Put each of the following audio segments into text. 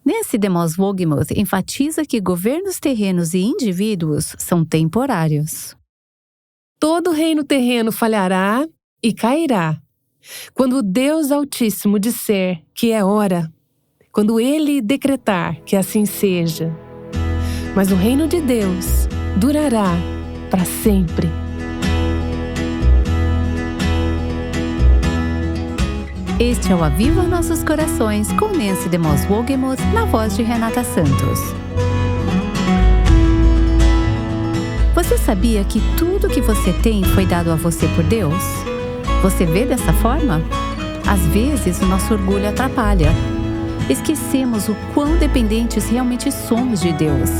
Nancy DeMoss Wolgemuth enfatiza que governos terrenos e indivíduos são temporários. Todo reino terreno falhará e cairá. Quando o Deus Altíssimo disser que é hora, quando Ele decretar que assim seja. Mas o reino de Deus durará para sempre. Este é o Aviva Nossos Corações com Nancy DeMoss Wolgemuth na voz de Renata Santos. Você sabia que tudo que você tem foi dado a você por Deus? Você vê dessa forma? Às vezes, o nosso orgulho atrapalha. Esquecemos o quão dependentes realmente somos de Deus.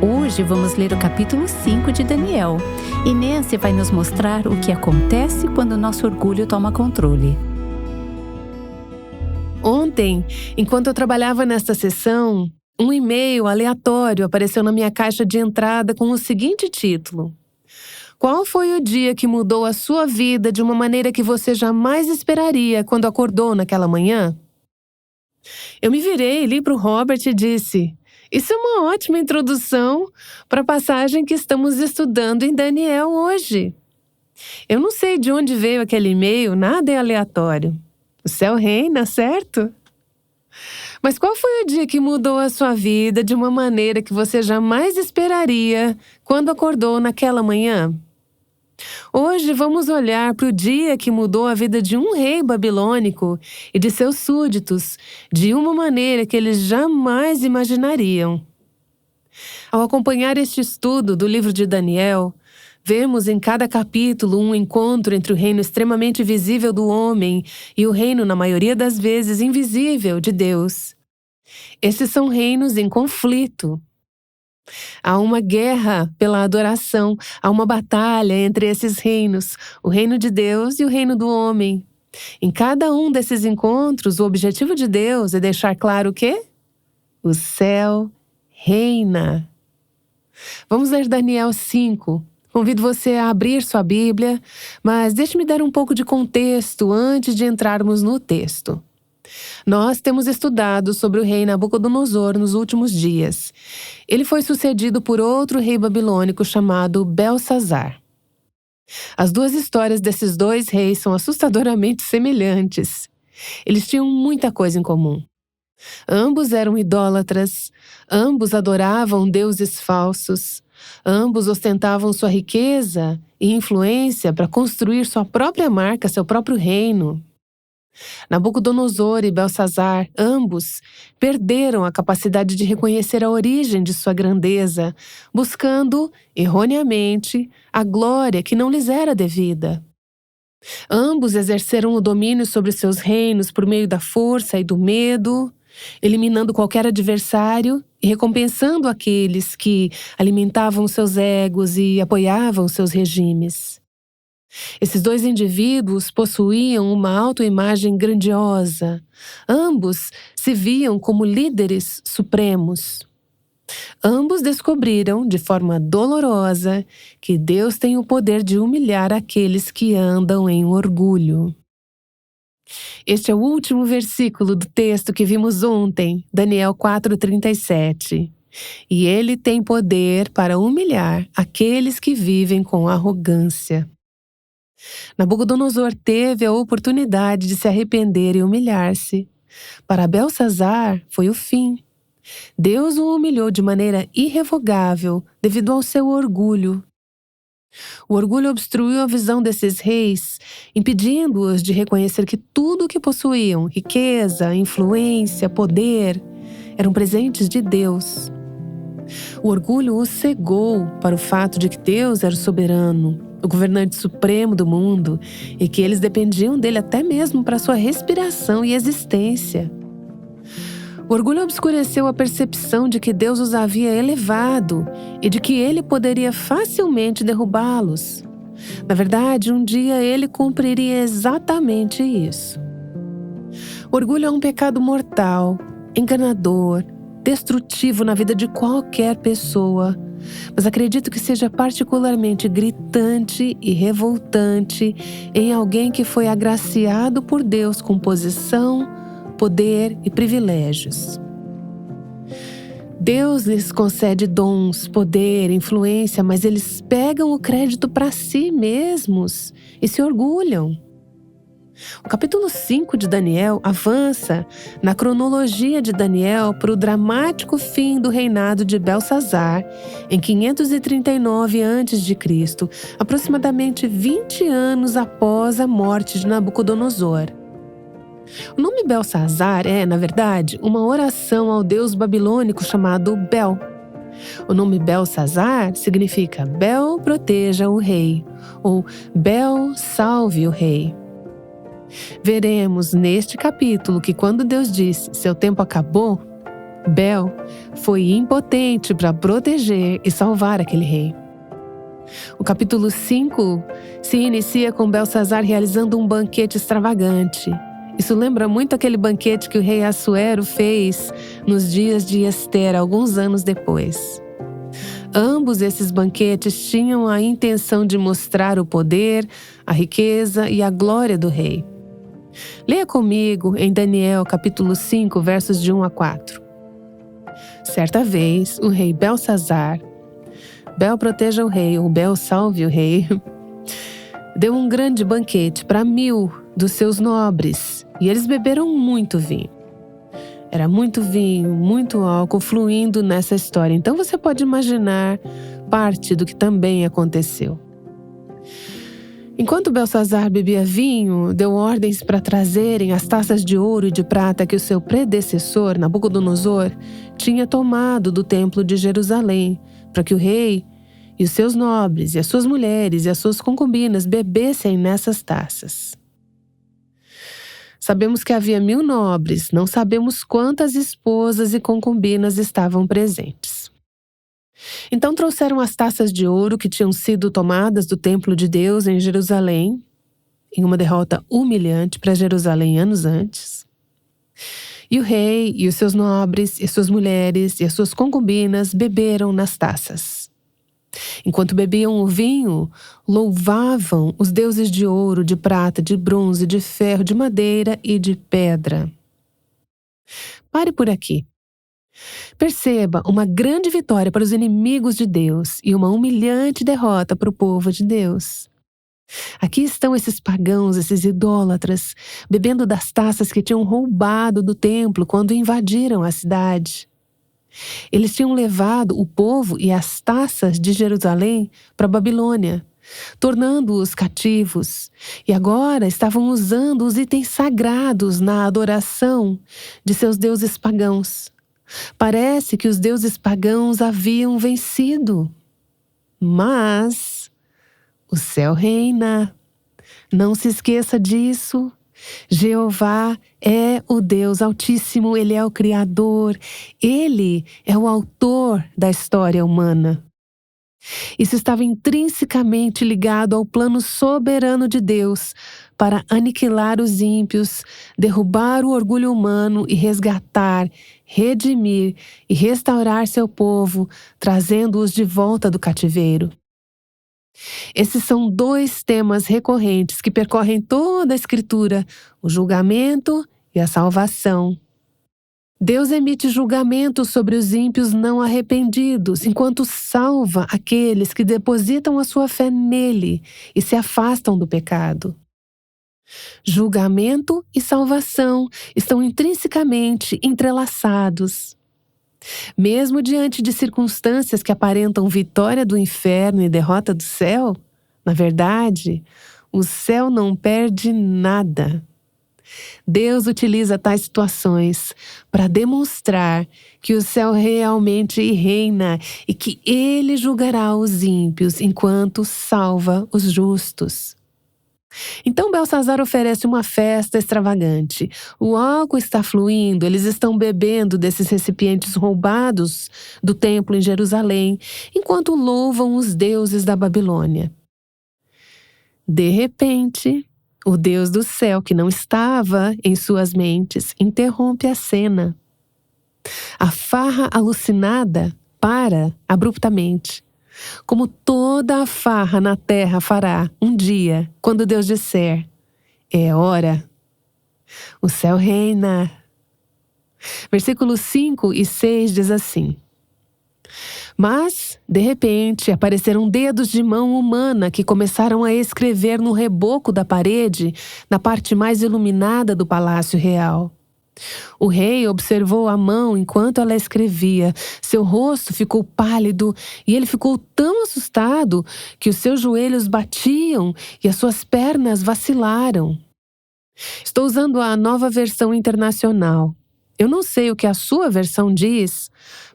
Hoje vamos ler o capítulo 5 de Daniel e Nancy vai nos mostrar o que acontece quando o nosso orgulho toma controle. Ontem, enquanto eu trabalhava nesta sessão, um e-mail aleatório apareceu na minha caixa de entrada com o seguinte título: Qual foi o dia que mudou a sua vida de uma maneira que você jamais esperaria quando acordou naquela manhã? Eu me virei, li para o Robert e disse: Isso é uma ótima introdução para a passagem que estamos estudando em Daniel hoje. Eu não sei de onde veio aquele e-mail, nada é aleatório. O céu reina, certo? Mas qual foi o dia que mudou a sua vida de uma maneira que você jamais esperaria quando acordou naquela manhã? Hoje vamos olhar para o dia que mudou a vida de um rei babilônico e de seus súditos de uma maneira que eles jamais imaginariam. Ao acompanhar este estudo do livro de Daniel, vemos em cada capítulo um encontro entre o reino extremamente visível do homem e o reino, na maioria das vezes, invisível de Deus. Esses são reinos em conflito. Há uma guerra pela adoração, há uma batalha entre esses reinos, o reino de Deus e o reino do homem. Em cada um desses encontros, o objetivo de Deus é deixar claro o quê? O céu reina. Vamos ler Daniel 5. Convido você a abrir sua Bíblia, mas deixe-me dar um pouco de contexto antes de entrarmos no texto. Nós temos estudado sobre o rei Nabucodonosor nos últimos dias. Ele foi sucedido por outro rei babilônico chamado Belsazar. As duas histórias desses dois reis são assustadoramente semelhantes. Eles tinham muita coisa em comum. Ambos eram idólatras, ambos adoravam deuses falsos, ambos ostentavam sua riqueza e influência para construir sua própria marca, seu próprio reino. Nabucodonosor e Belsazar, ambos, perderam a capacidade de reconhecer a origem de sua grandeza, buscando, erroneamente, a glória que não lhes era devida. Ambos exerceram o domínio sobre seus reinos por meio da força e do medo, eliminando qualquer adversário e recompensando aqueles que alimentavam seus egos e apoiavam seus regimes. Esses dois indivíduos possuíam uma autoimagem grandiosa. Ambos se viam como líderes supremos. Ambos descobriram, de forma dolorosa, que Deus tem o poder de humilhar aqueles que andam em orgulho. Este é o último versículo do texto que vimos ontem, Daniel 4:37. E ele tem poder para humilhar aqueles que vivem com arrogância. Nabucodonosor teve a oportunidade de se arrepender e humilhar-se. Para Belsazar foi o fim. Deus o humilhou de maneira irrevogável devido ao seu orgulho. O orgulho obstruiu a visão desses reis, impedindo-os de reconhecer que tudo o que possuíam, riqueza, influência, poder, eram presentes de Deus. O orgulho os cegou para o fato de que Deus era o soberano, o governante supremo do mundo, e que eles dependiam dele até mesmo para sua respiração e existência. O orgulho obscureceu a percepção de que Deus os havia elevado e de que ele poderia facilmente derrubá-los. Na verdade, um dia ele cumpriria exatamente isso. O orgulho é um pecado mortal, enganador, destrutivo na vida de qualquer pessoa, mas acredito que seja particularmente gritante e revoltante em alguém que foi agraciado por Deus com posição, poder e privilégios. Deus lhes concede dons, poder, influência, mas eles pegam o crédito para si mesmos e se orgulham. O capítulo 5 de Daniel avança na cronologia de Daniel para o dramático fim do reinado de Belsazar em 539 a.C., aproximadamente 20 anos após a morte de Nabucodonosor. O nome Belsazar é, na verdade, uma oração ao deus babilônico chamado Bel. O nome Belsazar significa Bel proteja o rei, ou Bel salve o rei. Veremos neste capítulo que quando Deus disse seu tempo acabou, Bel foi impotente para proteger e salvar aquele rei. O capítulo 5 se inicia com Belsazar realizando um banquete extravagante. Isso lembra muito aquele banquete que o rei Assuero fez nos dias de Ester, alguns anos depois. Ambos esses banquetes tinham a intenção de mostrar o poder, a riqueza e a glória do rei. Leia comigo em Daniel capítulo 5, versos de 1 a 4. Certa vez, o rei Belsazar, Bel proteja o rei, ou Bel salve o rei, deu um grande banquete para 1000 dos seus nobres, e eles beberam muito vinho. Era muito vinho, muito álcool fluindo nessa história. Então você pode imaginar parte do que também aconteceu. Enquanto Belsazar bebia vinho, deu ordens para trazerem as taças de ouro e de prata que o seu predecessor, Nabucodonosor, tinha tomado do templo de Jerusalém, para que o rei e os seus nobres, e as suas mulheres e as suas concubinas bebessem nessas taças. Sabemos que havia 1000 nobres, não sabemos quantas esposas e concubinas estavam presentes. Então trouxeram as taças de ouro que tinham sido tomadas do templo de Deus em Jerusalém, em uma derrota humilhante para Jerusalém anos antes. E o rei e os seus nobres, e suas mulheres e as suas concubinas beberam nas taças. Enquanto bebiam o vinho, louvavam os deuses de ouro, de prata, de bronze, de ferro, de madeira e de pedra. Pare por aqui. Perceba uma grande vitória para os inimigos de Deus e uma humilhante derrota para o povo de Deus. Aqui estão esses pagãos, esses idólatras, bebendo das taças que tinham roubado do templo quando invadiram a cidade. Eles tinham levado o povo e as taças de Jerusalém para a Babilônia, tornando-os cativos, e agora estavam usando os itens sagrados na adoração de seus deuses pagãos. Parece que os deuses pagãos haviam vencido, mas o céu reina. Não se esqueça disso. Jeová é o Deus Altíssimo, Ele é o Criador, Ele é o autor da história humana. Isso estava intrinsecamente ligado ao plano soberano de Deus para aniquilar os ímpios, derrubar o orgulho humano e resgatar, redimir e restaurar seu povo, trazendo-os de volta do cativeiro. Esses são 2 temas recorrentes que percorrem toda a Escritura: o julgamento e a salvação. Deus emite julgamento sobre os ímpios não arrependidos, enquanto salva aqueles que depositam a sua fé nele e se afastam do pecado. Julgamento e salvação estão intrinsecamente entrelaçados. Mesmo diante de circunstâncias que aparentam vitória do inferno e derrota do céu, na verdade, o céu não perde nada. Deus utiliza tais situações para demonstrar que o céu realmente reina e que Ele julgará os ímpios enquanto salva os justos. Então Belsazar oferece uma festa extravagante. O álcool está fluindo, eles estão bebendo desses recipientes roubados do templo em Jerusalém, enquanto louvam os deuses da Babilônia. De repente, o Deus do céu, que não estava em suas mentes, interrompe a cena. A farra alucinada para abruptamente, como toda a farra na terra fará um dia, quando Deus disser: é hora. O céu reina. Versículos 5 e 6 diz assim: Mas, de repente, apareceram dedos de mão humana que começaram a escrever no reboco da parede, na parte mais iluminada do palácio real. O rei observou a mão enquanto ela escrevia. Seu rosto ficou pálido e ele ficou tão assustado que os seus joelhos batiam e as suas pernas vacilaram. Estou usando a Nova Versão Internacional. Eu não sei o que a sua versão diz,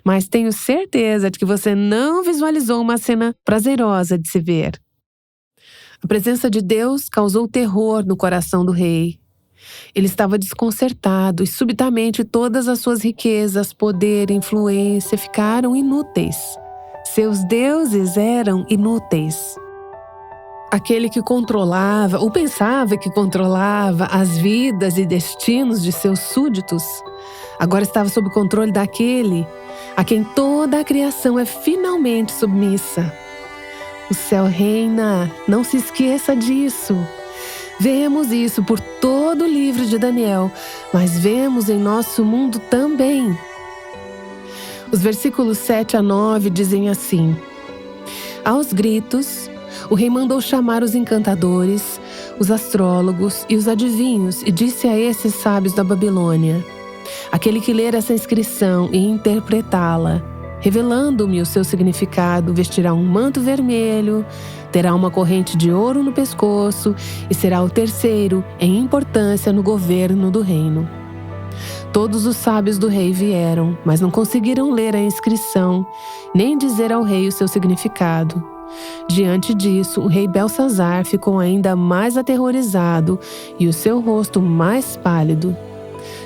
mas tenho certeza de que você não visualizou uma cena prazerosa de se ver. A presença de Deus causou terror no coração do rei. Ele estava desconcertado e subitamente todas as suas riquezas, poder e influência ficaram inúteis. Seus deuses eram inúteis. Aquele que controlava, ou pensava que controlava, as vidas e destinos de seus súditos, agora estava sob controle daquele a quem toda a criação é finalmente submissa. O céu reina, não se esqueça disso. Vemos isso por todo o livro de Daniel, mas vemos em nosso mundo também. Os versículos 7 a 9 dizem assim: Aos gritos, o rei mandou chamar os encantadores, os astrólogos e os adivinhos e disse a esses sábios da Babilônia: Aquele que ler essa inscrição e interpretá-la, revelando-me o seu significado, vestirá um manto vermelho, terá uma corrente de ouro no pescoço e será o terceiro em importância no governo do reino. Todos os sábios do rei vieram, mas não conseguiram ler a inscrição, nem dizer ao rei o seu significado. Diante disso, o rei Belsazar ficou ainda mais aterrorizado e o seu rosto mais pálido.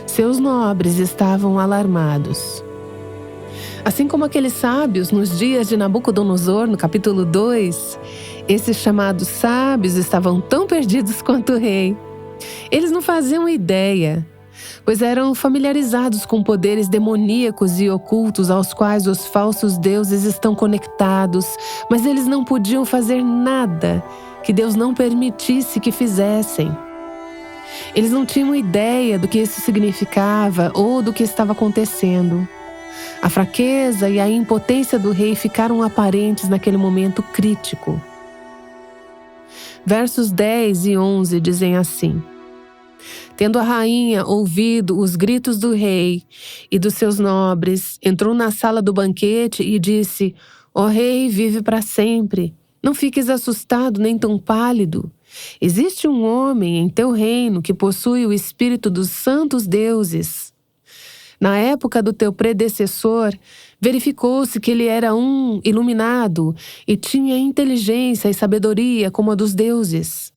Seus nobres estavam alarmados. Assim como aqueles sábios nos dias de Nabucodonosor, no capítulo 2, esses chamados sábios estavam tão perdidos quanto o rei. Eles não faziam ideia, pois eram familiarizados com poderes demoníacos e ocultos aos quais os falsos deuses estão conectados, mas eles não podiam fazer nada que Deus não permitisse que fizessem. Eles não tinham ideia do que isso significava ou do que estava acontecendo. A fraqueza e a impotência do rei ficaram aparentes naquele momento crítico. Versos 10 e 11 dizem assim: Tendo a rainha ouvido os gritos do rei e dos seus nobres, entrou na sala do banquete e disse: Ó rei, vive para sempre. Não fiques assustado nem tão pálido. Existe um homem em teu reino que possui o espírito dos santos deuses. Na época do teu predecessor, verificou-se que ele era um iluminado e tinha inteligência e sabedoria como a dos deuses.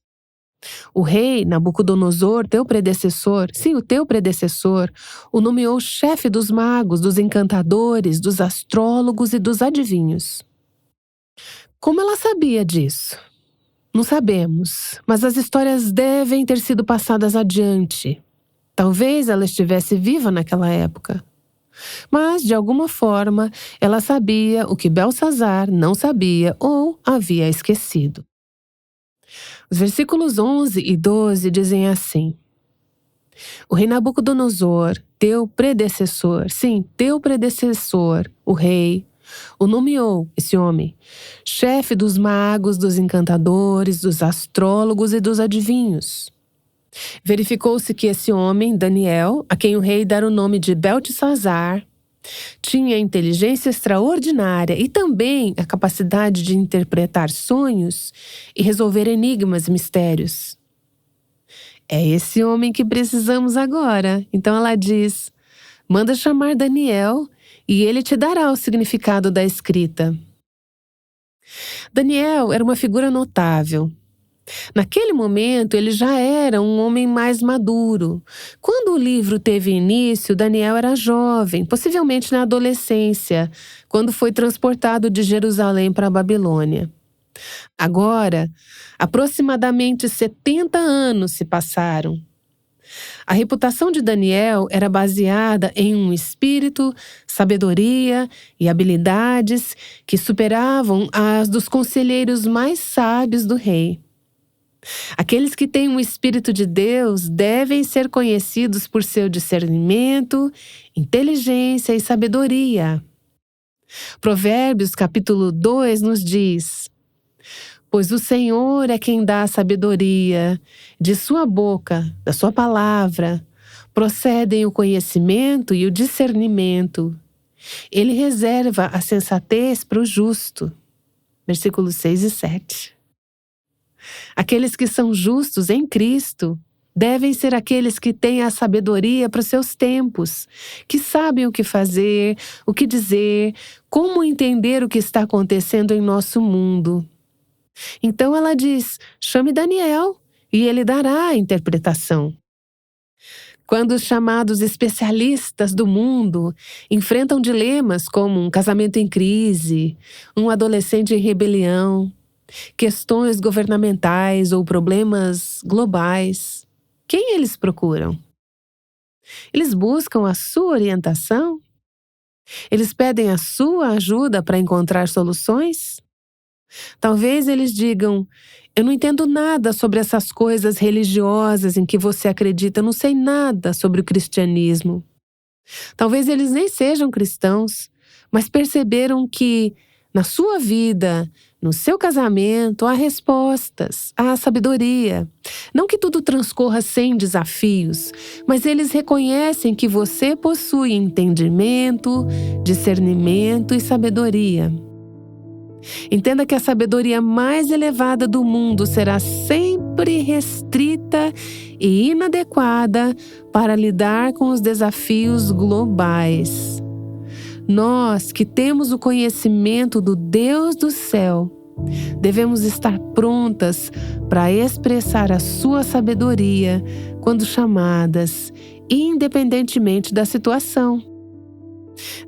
O rei Nabucodonosor, teu predecessor, o nomeou chefe dos magos, dos encantadores, dos astrólogos e dos adivinhos. Como ela sabia disso? Não sabemos, mas as histórias devem ter sido passadas adiante. Talvez ela estivesse viva naquela época. Mas, de alguma forma, ela sabia o que Belsazar não sabia ou havia esquecido. Os versículos 11 e 12 dizem assim: O rei Nabucodonosor, teu predecessor, o rei, o nomeou, esse homem, chefe dos magos, dos encantadores, dos astrólogos e dos adivinhos. Verificou-se que esse homem, Daniel, a quem o rei dera o nome de Beltesazar, tinha inteligência extraordinária e também a capacidade de interpretar sonhos e resolver enigmas e mistérios. É esse homem que precisamos agora. Então ela diz: manda chamar Daniel e ele te dará o significado da escrita. Daniel era uma figura notável. Naquele momento, ele já era um homem mais maduro. Quando o livro teve início, Daniel era jovem, possivelmente na adolescência, quando foi transportado de Jerusalém para a Babilônia. Agora, aproximadamente 70 anos se passaram. A reputação de Daniel era baseada em um espírito, sabedoria e habilidades que superavam as dos conselheiros mais sábios do rei. Aqueles que têm o Espírito de Deus devem ser conhecidos por seu discernimento, inteligência e sabedoria. Provérbios capítulo 2 nos diz: pois o Senhor é quem dá a sabedoria, de sua boca, da sua palavra, procedem o conhecimento e o discernimento. Ele reserva a sensatez para o justo. Versículos 6 e 7. Aqueles que são justos em Cristo devem ser aqueles que têm a sabedoria para os seus tempos, que sabem o que fazer, o que dizer, como entender o que está acontecendo em nosso mundo. Então ela diz: chame Daniel e ele dará a interpretação. Quando os chamados especialistas do mundo enfrentam dilemas como um casamento em crise, um adolescente em rebelião, questões governamentais ou problemas globais, quem eles procuram? Eles buscam a sua orientação? Eles pedem a sua ajuda para encontrar soluções? Talvez eles digam: eu não entendo nada sobre essas coisas religiosas em que você acredita, eu não sei nada sobre o cristianismo. Talvez eles nem sejam cristãos, mas perceberam que, na sua vida, no seu casamento, há respostas, há sabedoria. Não que tudo transcorra sem desafios, mas eles reconhecem que você possui entendimento, discernimento e sabedoria. Entenda que a sabedoria mais elevada do mundo será sempre restrita e inadequada para lidar com os desafios globais. Nós, que temos o conhecimento do Deus do céu, devemos estar prontas para expressar a sua sabedoria quando chamadas, independentemente da situação.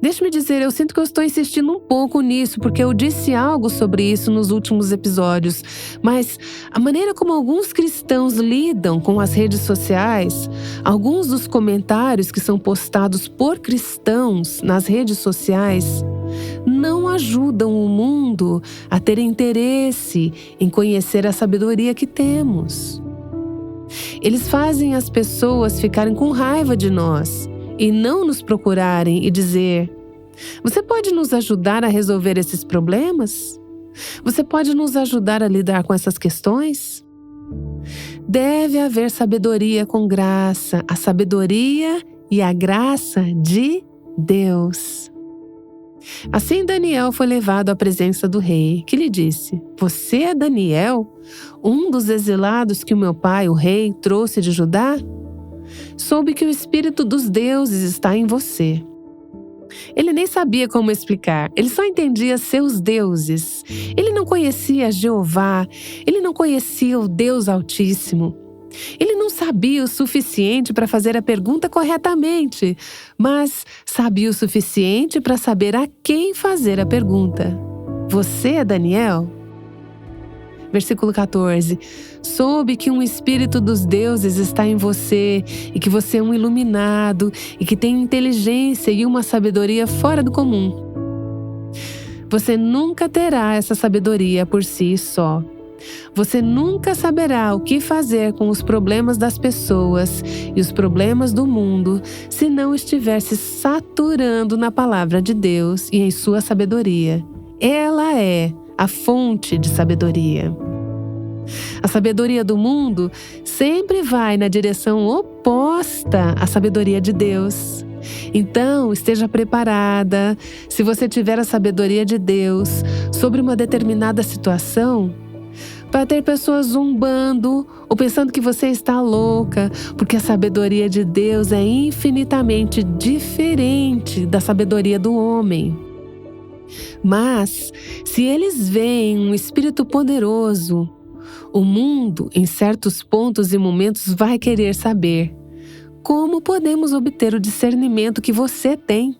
Deixe-me dizer, eu sinto que eu estou insistindo um pouco nisso, porque eu disse algo sobre isso nos últimos episódios, mas a maneira como alguns cristãos lidam com as redes sociais, alguns dos comentários que são postados por cristãos nas redes sociais, não ajudam o mundo a ter interesse em conhecer a sabedoria que temos. Eles fazem as pessoas ficarem com raiva de nós e não nos procurarem e dizer: você pode nos ajudar a resolver esses problemas? Você pode nos ajudar a lidar com essas questões? Deve haver sabedoria com graça, a sabedoria e a graça de Deus. Assim Daniel foi levado à presença do rei, que lhe disse: você é Daniel, um dos exilados que o meu pai, o rei, trouxe de Judá? Soube que o Espírito dos deuses está em você. Ele nem sabia como explicar, ele só entendia seus deuses. Ele não conhecia Jeová, ele não conhecia o Deus Altíssimo. Ele não sabia o suficiente para fazer a pergunta corretamente, mas sabia o suficiente para saber a quem fazer a pergunta. Você é Daniel? Versículo 14. Soube que um espírito dos deuses está em você e que você é um iluminado e que tem inteligência e uma sabedoria fora do comum. Você nunca terá essa sabedoria por si só. Você nunca saberá o que fazer com os problemas das pessoas e os problemas do mundo se não estiver se saturando na palavra de Deus e em sua sabedoria. Ela é a fonte de sabedoria. A sabedoria do mundo sempre vai na direção oposta à sabedoria de Deus. Então, esteja preparada, se você tiver a sabedoria de Deus sobre uma determinada situação, para ter pessoas zombando ou pensando que você está louca, porque a sabedoria de Deus é infinitamente diferente da sabedoria do homem. Mas, se eles veem um espírito poderoso, o mundo, em certos pontos e momentos, vai querer saber: como podemos obter o discernimento que você tem?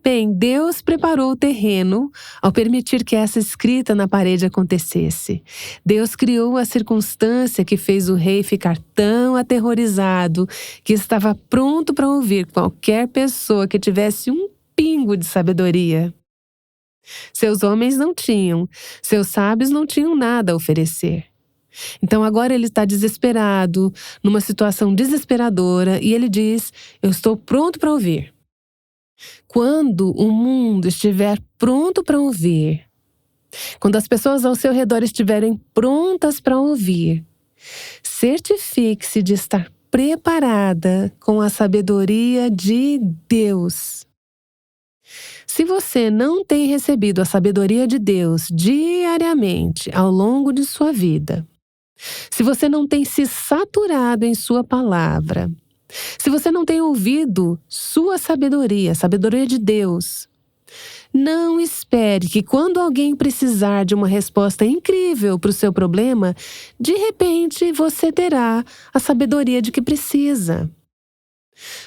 Bem, Deus preparou o terreno ao permitir que essa escrita na parede acontecesse. Deus criou a circunstância que fez o rei ficar tão aterrorizado que estava pronto para ouvir qualquer pessoa que tivesse um pingo de sabedoria. Seus homens não tinham, seus sábios não tinham nada a oferecer. Então agora ele está desesperado, numa situação desesperadora, e ele diz: eu estou pronto para ouvir. Quando o mundo estiver pronto para ouvir, quando as pessoas ao seu redor estiverem prontas para ouvir, certifique-se de estar preparada com a sabedoria de Deus. Se você não tem recebido a sabedoria de Deus diariamente ao longo de sua vida, se você não tem se saturado em sua palavra, se você não tem ouvido sua sabedoria, a sabedoria de Deus, não espere que quando alguém precisar de uma resposta incrível para o seu problema, de repente você terá a sabedoria de que precisa.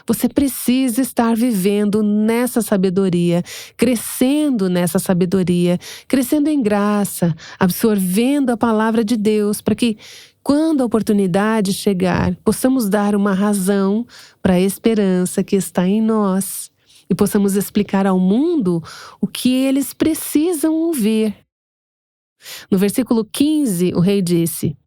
Você precisa estar vivendo nessa sabedoria, crescendo nessa sabedoria, crescendo em graça, absorvendo a palavra de Deus, para que, quando a oportunidade chegar, possamos dar uma razão para a esperança que está em nós e possamos explicar ao mundo o que eles precisam ouvir. No versículo 15, o rei disse: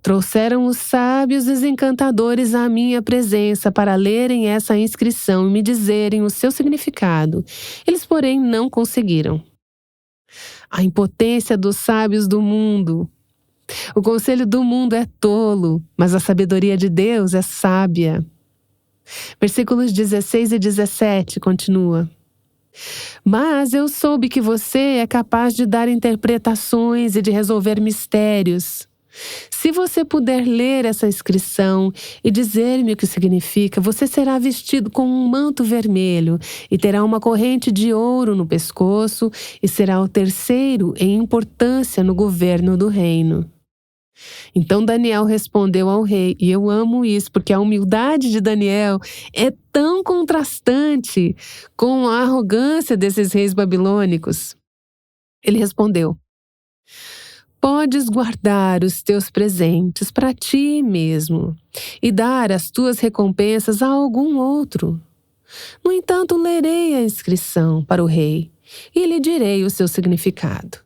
trouxeram os sábios e os encantadores à minha presença para lerem essa inscrição e me dizerem o seu significado. Eles, porém, não conseguiram. A impotência dos sábios do mundo. O conselho do mundo é tolo, mas a sabedoria de Deus é sábia. Versículos 16 e 17 continua: mas eu soube que você é capaz de dar interpretações e de resolver mistérios. Se você puder ler essa inscrição e dizer-me o que significa, você será vestido com um manto vermelho e terá uma corrente de ouro no pescoço e será o terceiro em importância no governo do reino. Então Daniel respondeu ao rei, e eu amo isso, porque a humildade de Daniel é tão contrastante com a arrogância desses reis babilônicos. Ele respondeu: podes guardar os teus presentes para ti mesmo e dar as tuas recompensas a algum outro. No entanto, lerei a inscrição para o rei e lhe direi o seu significado.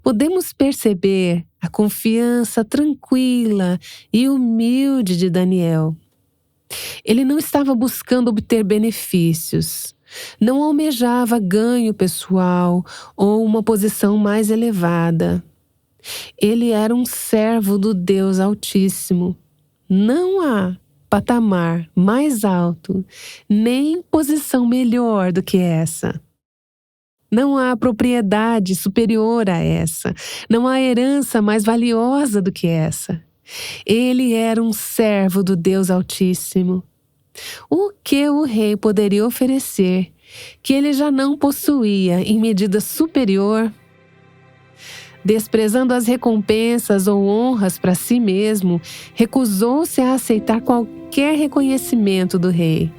Podemos perceber a confiança tranquila e humilde de Daniel. Ele não estava buscando obter benefícios, não almejava ganho pessoal ou uma posição mais elevada. Ele era um servo do Deus Altíssimo. Não há patamar mais alto, nem posição melhor do que essa. Não há propriedade superior a essa. Não há herança mais valiosa do que essa. Ele era um servo do Deus Altíssimo. O que o rei poderia oferecer que ele já não possuía em medida superior? Desprezando as recompensas ou honras para si mesmo, recusou-se a aceitar qualquer reconhecimento do rei.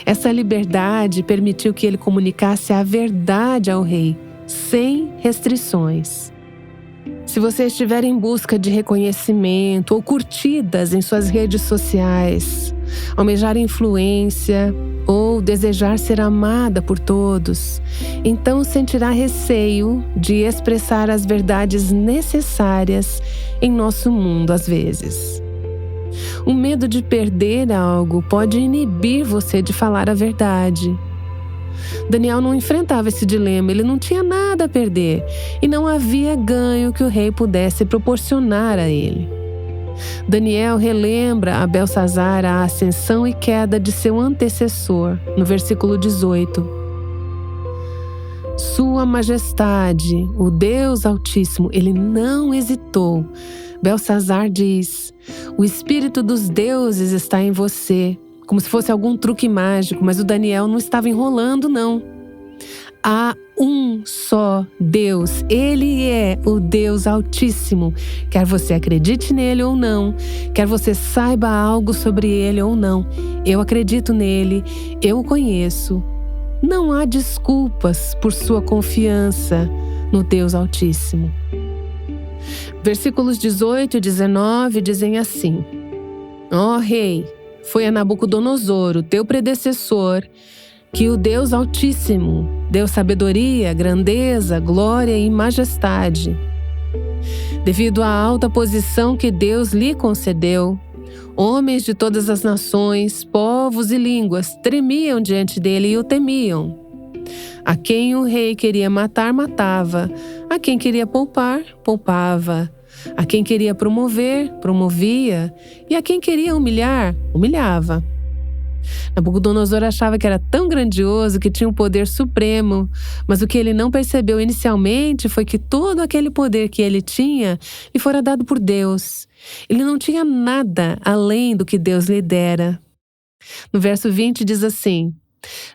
Essa liberdade permitiu que ele comunicasse a verdade ao rei, sem restrições. Se você estiver em busca de reconhecimento ou curtidas em suas redes sociais, almejar influência ou desejar ser amada por todos, então sentirá receio de expressar as verdades necessárias em nosso mundo às vezes. O medo de perder algo pode inibir você de falar a verdade. Daniel não enfrentava esse dilema, ele não tinha nada a perder e não havia ganho que o rei pudesse proporcionar a ele. Daniel relembra a Belsazar a ascensão e queda de seu antecessor, no versículo 18. Sua Majestade, o Deus Altíssimo, ele não hesitou. Belsazar diz: o espírito dos deuses está em você, como se fosse algum truque mágico, mas o Daniel não estava enrolando, não. Há um só Deus, Ele é o Deus Altíssimo. Quer você acredite nele ou não, quer você saiba algo sobre ele ou não, eu acredito nele, eu o conheço. Não há desculpas por sua confiança no Deus Altíssimo. Versículos 18 e 19 dizem assim: ó rei, foi a Nabucodonosor, o teu predecessor, que o Deus Altíssimo deu sabedoria, grandeza, glória e majestade. Devido à alta posição que Deus lhe concedeu, Homens de todas as nações, povos e línguas tremiam diante dele e o temiam. A quem o rei queria matar, matava. A quem queria poupar, poupava. A quem queria promover, promovia. E a quem queria humilhar, humilhava. Nabucodonosor achava que era tão grandioso que tinha um poder supremo, mas o que ele não percebeu inicialmente foi que todo aquele poder que ele tinha lhe fora dado por Deus. Ele não tinha nada além do que Deus lhe dera. No verso 20 diz assim: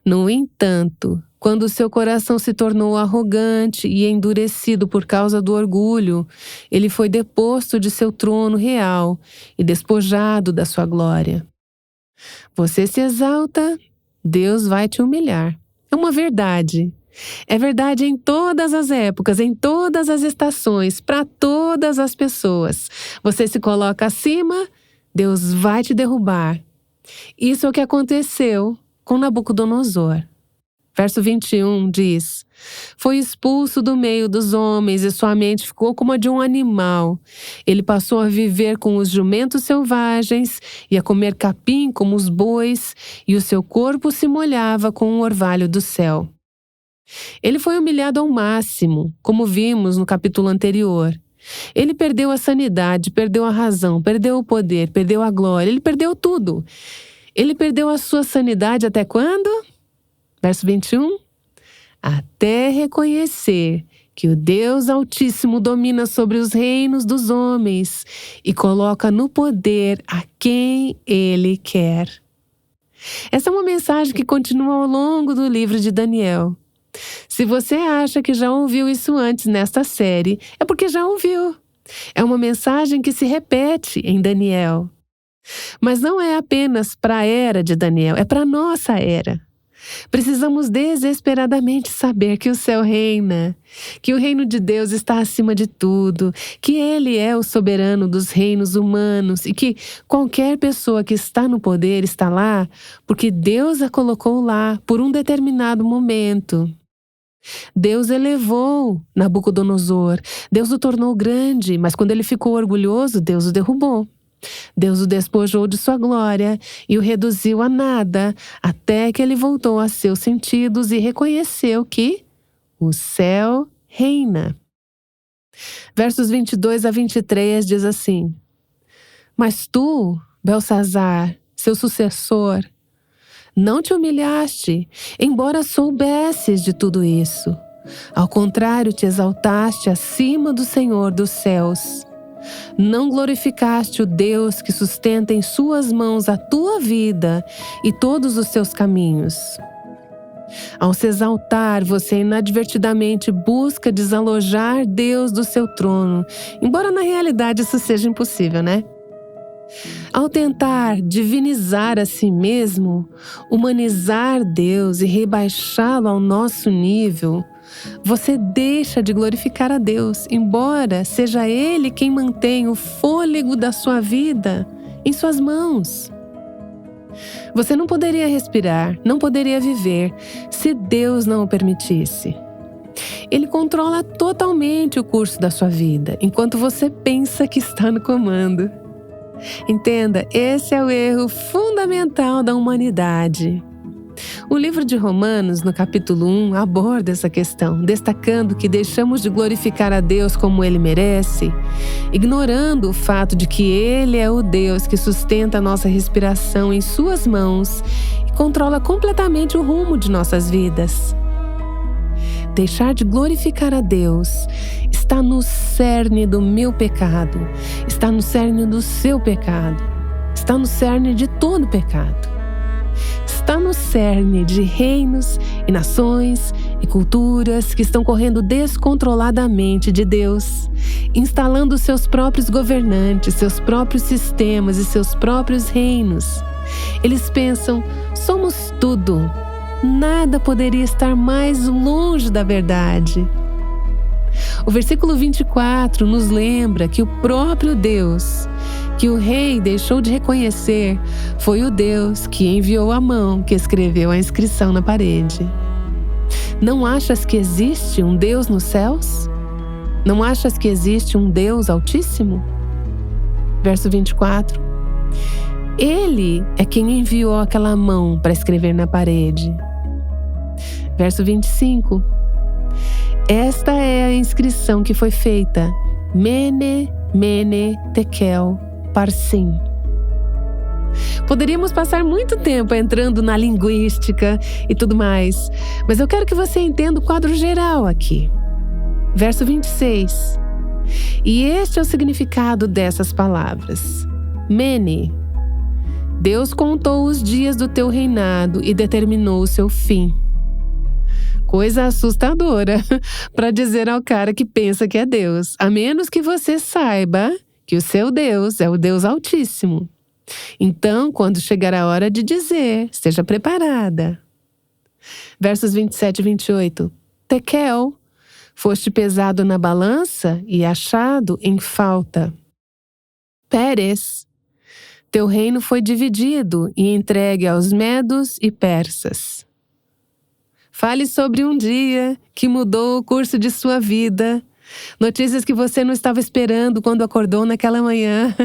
No entanto, quando seu coração se tornou arrogante e endurecido por causa do orgulho, ele foi deposto de seu trono real e despojado da sua glória. Você se exalta, Deus vai te humilhar. É uma verdade. É verdade em todas as épocas, em todas as estações, para todas as pessoas. Você se coloca acima, Deus vai te derrubar. Isso é o que aconteceu com Nabucodonosor. Verso 21 diz: Foi expulso do meio dos homens e sua mente ficou como a de um animal. Ele passou a viver com os jumentos selvagens e a comer capim como os bois, e o seu corpo se molhava com o orvalho do céu. Ele foi humilhado ao máximo, como vimos no capítulo anterior. Ele perdeu a sanidade, perdeu a razão, perdeu o poder, perdeu a glória, ele perdeu tudo. Ele perdeu a sua sanidade até quando? Verso 21. Até reconhecer que o Deus Altíssimo domina sobre os reinos dos homens e coloca no poder a quem Ele quer. Essa é uma mensagem que continua ao longo do livro de Daniel. Se você acha que já ouviu isso antes nesta série, é porque já ouviu. É uma mensagem que se repete em Daniel. Mas não é apenas para a era de Daniel, é para a nossa era. Precisamos desesperadamente saber que o céu reina, que o reino de Deus está acima de tudo, que Ele é o soberano dos reinos humanos e que qualquer pessoa que está no poder está lá porque Deus a colocou lá por um determinado momento. Deus elevou Nabucodonosor, Deus o tornou grande, mas quando ele ficou orgulhoso, Deus o derrubou. Deus o despojou de sua glória e o reduziu a nada, até que ele voltou a seus sentidos e reconheceu que o céu reina. Versos 22 a 23 diz assim: Mas tu, Belsazar, seu sucessor, não te humilhaste, embora soubesses de tudo isso. Ao contrário, te exaltaste acima do Senhor dos céus. Não glorificaste o Deus que sustenta em suas mãos a tua vida e todos os seus caminhos. Ao se exaltar, você inadvertidamente busca desalojar Deus do seu trono, embora na realidade isso seja impossível, né? Ao tentar divinizar a si mesmo, humanizar Deus e rebaixá-lo ao nosso nível, você deixa de glorificar a Deus, embora seja Ele quem mantém o fôlego da sua vida em suas mãos. Você não poderia respirar, não poderia viver, se Deus não o permitisse. Ele controla totalmente o curso da sua vida, enquanto você pensa que está no comando. Entenda, esse é o erro fundamental da humanidade. O livro de Romanos, no capítulo 1, aborda essa questão, destacando que deixamos de glorificar a Deus como Ele merece, ignorando o fato de que Ele é o Deus que sustenta a nossa respiração em Suas mãos e controla completamente o rumo de nossas vidas. Deixar de glorificar a Deus está no cerne do meu pecado, está no cerne do seu pecado, está no cerne de todo pecado. Está no cerne de reinos e nações e culturas que estão correndo descontroladamente de Deus, instalando seus próprios governantes, seus próprios sistemas e seus próprios reinos. Eles pensam, somos tudo. Nada poderia estar mais longe da verdade. O versículo 24 nos lembra que o próprio Deus, que o rei deixou de reconhecer, foi o Deus que enviou a mão que escreveu a inscrição na parede. Não achas que existe um Deus nos céus? Não achas que existe um Deus Altíssimo? Verso 24. Ele é quem enviou aquela mão para escrever na parede. Verso 25. Esta é a inscrição que foi feita: Mene, Mene, Tekel, Parsim. Poderíamos passar muito tempo entrando na linguística e tudo mais, mas eu quero que você entenda o quadro geral aqui. Verso 26. E este é o significado dessas palavras. Mene. Deus contou os dias do teu reinado e determinou o seu fim. Coisa assustadora para dizer ao cara que pensa que é Deus, a menos que você saiba que o seu Deus é o Deus Altíssimo. Então, quando chegar a hora de dizer, esteja preparada. Versos 27 e 28. Tekel, foste pesado na balança e achado em falta. Pérez, teu reino foi dividido e entregue aos medos e persas. Fale sobre um dia que mudou o curso de sua vida. Notícias que você não estava esperando quando acordou naquela manhã.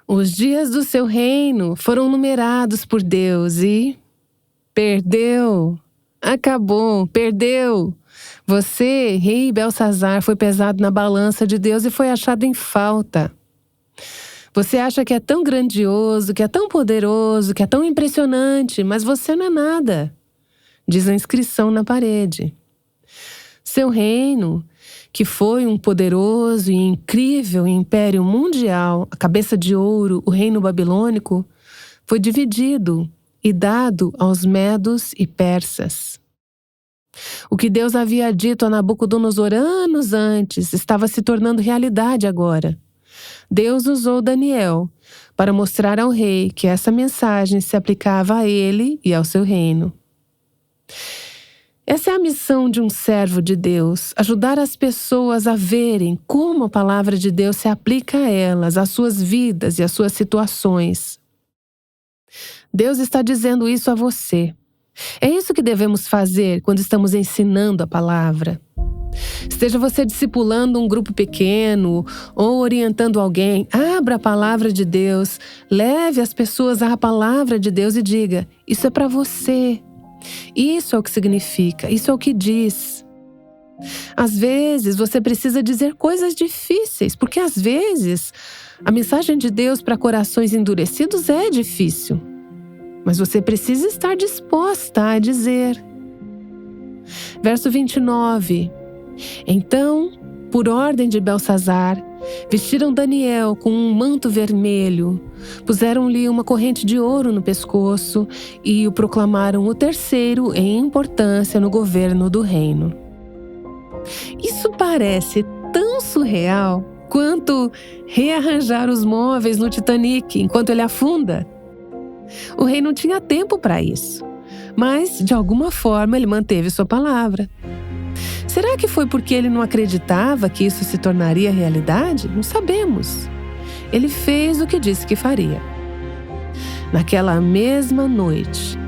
Os dias do seu reino foram numerados por Deus e... perdeu. Acabou, perdeu. Você, rei Belsazar, foi pesado na balança de Deus e foi achado em falta. Você acha que é tão grandioso, que é tão poderoso, que é tão impressionante, mas você não é nada. Diz a inscrição na parede. Seu reino, que foi um poderoso e incrível império mundial, a cabeça de ouro, o reino babilônico, foi dividido e dado aos medos e persas. O que Deus havia dito a Nabucodonosor anos antes estava se tornando realidade agora. Deus usou Daniel para mostrar ao rei que essa mensagem se aplicava a ele e ao seu reino. Essa é a missão de um servo de Deus, ajudar as pessoas a verem como a palavra de Deus se aplica a elas, às suas vidas e às suas situações. Deus está dizendo isso a você. É isso que devemos fazer quando estamos ensinando a palavra. Esteja você discipulando um grupo pequeno ou orientando alguém, abra a palavra de Deus, leve as pessoas à palavra de Deus e diga: isso é para você. Isso é o que significa, isso é o que diz. Às vezes você precisa dizer coisas difíceis, porque às vezes a mensagem de Deus para corações endurecidos é difícil. Mas você precisa estar disposta a dizer. Verso 29. Então, por ordem de Belsazar, vestiram Daniel com um manto vermelho, puseram-lhe uma corrente de ouro no pescoço e o proclamaram o terceiro em importância no governo do reino. Isso parece tão surreal quanto rearranjar os móveis no Titanic enquanto ele afunda. O rei não tinha tempo para isso, mas de alguma forma ele manteve sua palavra. Será que foi porque ele não acreditava que isso se tornaria realidade? Não sabemos. Ele fez o que disse que faria. Naquela mesma noite.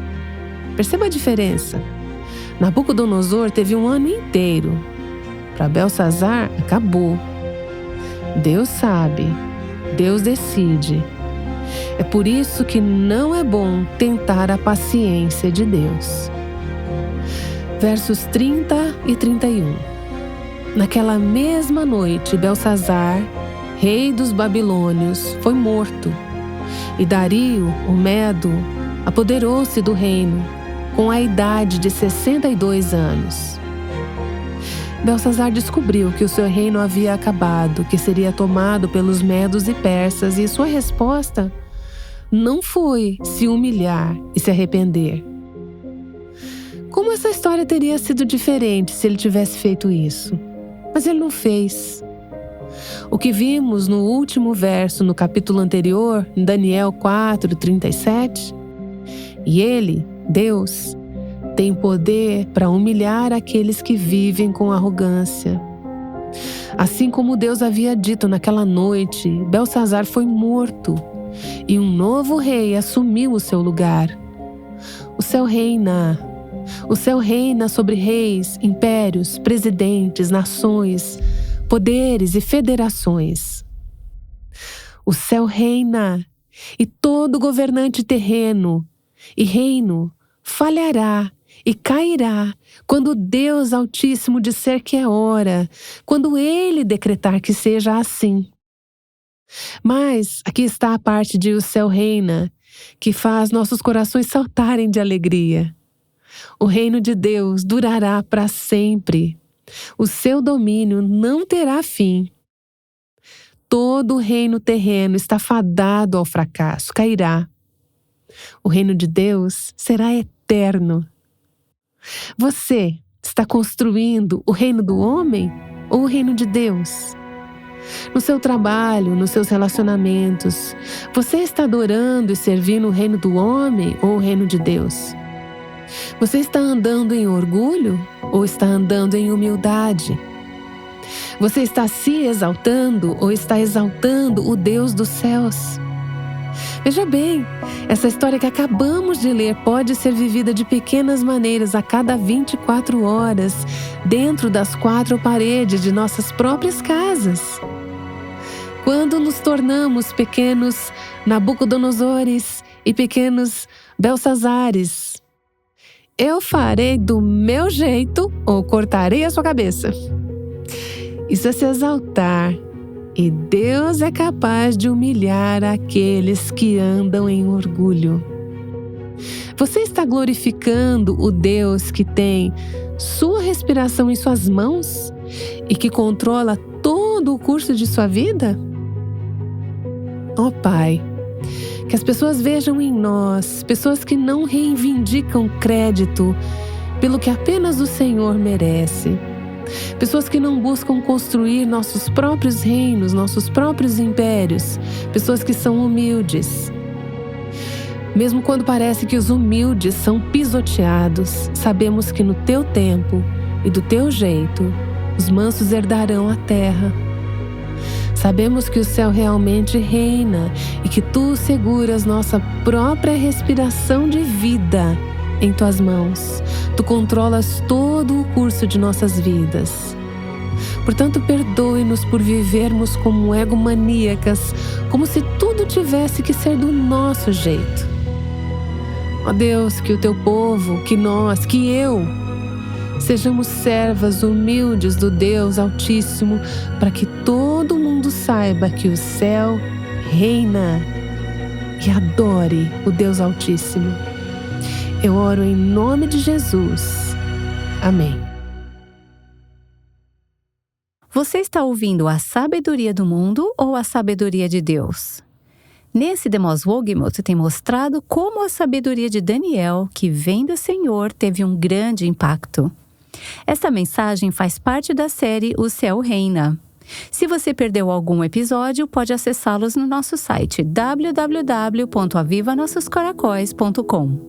Perceba a diferença. Nabucodonosor teve um ano inteiro. Para Belsazar, acabou. Deus sabe. Deus decide. É por isso que não é bom tentar a paciência de Deus. Versos 30 e 31. Naquela mesma noite, Belsazar, rei dos babilônios, foi morto. E Dario, o Medo, apoderou-se do reino, com a idade de 62 anos. Belsazar descobriu que o seu reino havia acabado, que seria tomado pelos medos e persas, e sua resposta não foi se humilhar e se arrepender. Como essa história teria sido diferente se ele tivesse feito isso? Mas ele não fez. O que vimos no último verso no capítulo anterior, em Daniel 4:37, e ele, Deus, tem poder para humilhar aqueles que vivem com arrogância. Assim como Deus havia dito naquela noite, Belsazar foi morto e um novo rei assumiu o seu lugar. O céu reina. O céu reina sobre reis, impérios, presidentes, nações, poderes e federações. O céu reina E todo governante terreno e reino falhará e cairá quando Deus Altíssimo disser que é hora, quando Ele decretar que seja assim. Mas aqui está a parte de o céu reina, que faz nossos corações saltarem de alegria. O reino de Deus durará para sempre. O seu domínio não terá fim. Todo o reino terreno está fadado ao fracasso, cairá. O reino de Deus será eterno. Você está construindo o reino do homem ou o reino de Deus? No seu trabalho, nos seus relacionamentos, você está adorando e servindo o reino do homem ou o reino de Deus? Você está andando em orgulho ou está andando em humildade? Você está se exaltando ou está exaltando o Deus dos céus? Veja bem, essa história que acabamos de ler pode ser vivida de pequenas maneiras a cada 24 horas, dentro das 4 paredes de nossas próprias casas. Quando nos tornamos pequenos Nabucodonosores e pequenos Belsazares, eu farei do meu jeito ou cortarei a sua cabeça. Isso é se exaltar. E Deus é capaz de humilhar aqueles que andam em orgulho. Você está glorificando o Deus que tem sua respiração em suas mãos e que controla todo o curso de sua vida? Ó Pai, que as pessoas vejam em nós pessoas que não reivindicam crédito pelo que apenas o Senhor merece. Pessoas que não buscam construir nossos próprios reinos, nossos próprios impérios. Pessoas que são humildes. Mesmo quando parece que os humildes são pisoteados, sabemos que no teu tempo e do teu jeito, os mansos herdarão a terra. Sabemos que o céu realmente reina e que tu seguras nossa própria respiração de vida em tuas mãos. Tu controlas todo o curso de nossas vidas. Portanto, perdoe-nos por vivermos como egomaníacas, como se tudo tivesse que ser do nosso jeito. Ó Deus, que o teu povo, que nós, que eu, sejamos servas humildes do Deus Altíssimo, para que todo mundo saiba que o céu reina e adore o Deus Altíssimo. Eu oro em nome de Jesus. Amém. Você está ouvindo a sabedoria do mundo ou a sabedoria de Deus? Nesse Demos Wogmuth tem mostrado como a sabedoria de Daniel, que vem do Senhor, teve um grande impacto. Esta mensagem faz parte da série O Céu Reina. Se você perdeu algum episódio, pode acessá-los no nosso site www.avivanossoscoracóis.com.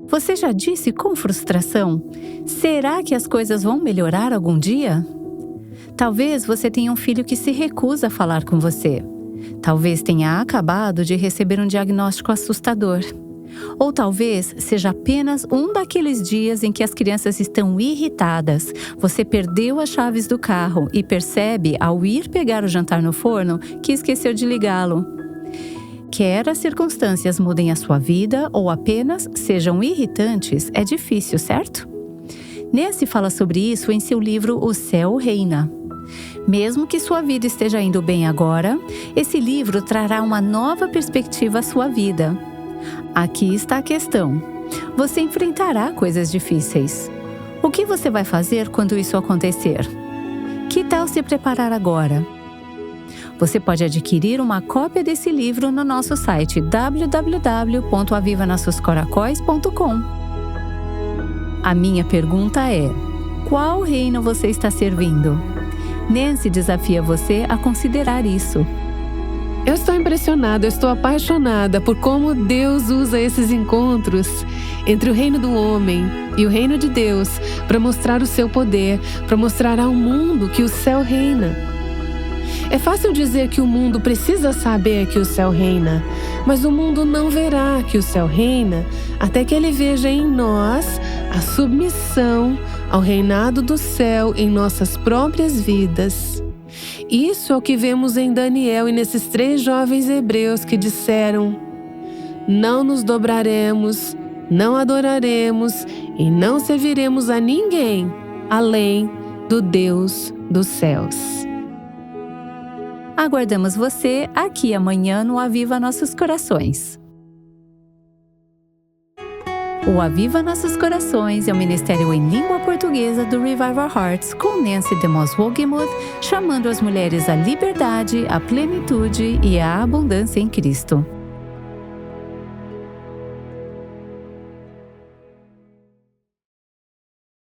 Você já disse com frustração: será que as coisas vão melhorar algum dia? Talvez você tenha um filho que se recusa a falar com você. Talvez tenha acabado de receber um diagnóstico assustador. Ou talvez seja apenas um daqueles dias em que as crianças estão irritadas. Você perdeu as chaves do carro e percebe, ao ir pegar o jantar no forno, que esqueceu de ligá-lo. Quer as circunstâncias mudem a sua vida ou apenas sejam irritantes, é difícil, certo? Nancy fala sobre isso em seu livro O Céu Reina. Mesmo que sua vida esteja indo bem agora, esse livro trará uma nova perspectiva à sua vida. Aqui está a questão. Você enfrentará coisas difíceis. O que você vai fazer quando isso acontecer? Que tal se preparar agora? Você pode adquirir uma cópia desse livro no nosso site www.avivanossoscoracóis.com. A minha pergunta é: qual reino você está servindo? Nancy desafia você a considerar isso. Eu estou impressionada, eu estou apaixonada por como Deus usa esses encontros entre o reino do homem e o reino de Deus para mostrar o seu poder, para mostrar ao mundo que o céu reina. É fácil dizer que o mundo precisa saber que o céu reina, mas o mundo não verá que o céu reina até que ele veja em nós a submissão ao reinado do céu em nossas próprias vidas. Isso é o que vemos em Daniel e nesses 3 jovens hebreus que disseram: não nos dobraremos, não adoraremos e não serviremos a ninguém além do Deus dos céus. Aguardamos você aqui amanhã no Aviva Nossos Corações. O Aviva Nossos Corações é o ministério em língua portuguesa do Revival Hearts com Nancy DeMoss Wolgemuth, chamando as mulheres à liberdade, à plenitude e à abundância em Cristo.